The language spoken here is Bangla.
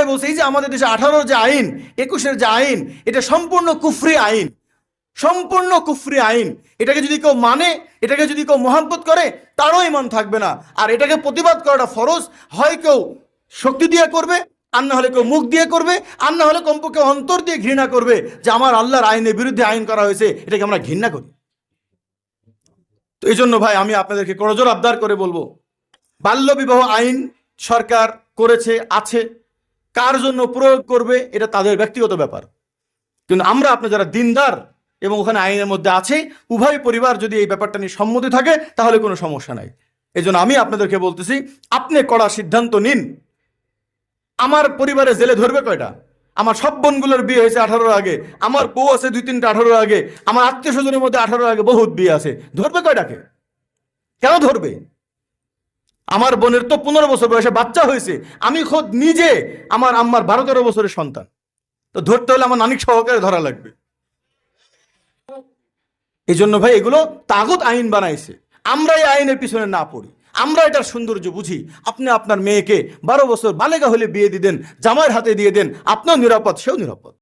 ভাই বলছে এই যে আমাদের দেশে 18 যে আইন, 21 যে আইন, এটা সম্পূর্ণ কুফরি আইন, সম্পূর্ণ কুফরি আইন। এটাকে যদি কেউ মানে, এটাকে যদি কেউ মহব্বত করে, তারও ইমান থাকবে না। আর এটাকে প্রতিবাদ করাটা ফরজ। হয় কেউ শক্তি দিয়ে করবে, আর না হলে কেউ মুখ দিয়ে করবে, আর না হলে কমপক্ষে অন্তর দিয়ে ঘৃণা করবে যে আমার আল্লাহর আইনের বিরুদ্ধে আইন করা হয়েছে, এটাকে আমরা ঘৃণা করি। তো এই জন্য ভাই আমি আপনাদেরকে করজোর আবদার করে বলবো, বাল্য বিবাহ আইন সরকার করেছে, আছে, কার জন্য প্রয়োগ করবে এটা তাদের ব্যক্তিগত ব্যাপার। কিন্তু আমরা আপনি যারা দিনদার এবং ওখানে আইনের মধ্যে আছে, উভয় পরিবার যদি এই ব্যাপারটা নিয়ে সম্মতি থাকে তাহলে কোনো সমস্যা নাই। এই জন্য আমি আপনাদেরকে বলতেছি, আপনি কড়া সিদ্ধান্ত নিন। আমার পরিবারে জেলে ধরবে কয়টা? আমার সব বোনগুলোর বিয়ে হয়েছে 18 আগে, আমার বউ আছে 2-3টা 18 আগে, আমার আত্মীয় স্বজনের মধ্যে 18 আগে বহুত বিয়ে আছে, ধরবে কয়টাকে? কেন ধরবে? আমার বোনের তো 15 বছর বয়সে বাচ্চা হয়েছে, আমি খোদ নিজে আমার আম্মার 12-13 বছরের সন্তান। তো ধরতে হলে আমার নানিক সহকারে ধরা লাগবে। এই জন্য ভাই এগুলো তাগুত আইন বানাইছে, আমরা এই আইনের পিছনে না পড়ি, আমরা এটার সৌন্দর্য বুঝি। আপনি আপনার মেয়েকে 12 বছর বালেগা হলে বিয়ে দিবেন, জামাইয়ের হাতে দিয়ে দেন, আপনিও নিরাপদ, সেও নিরাপদ।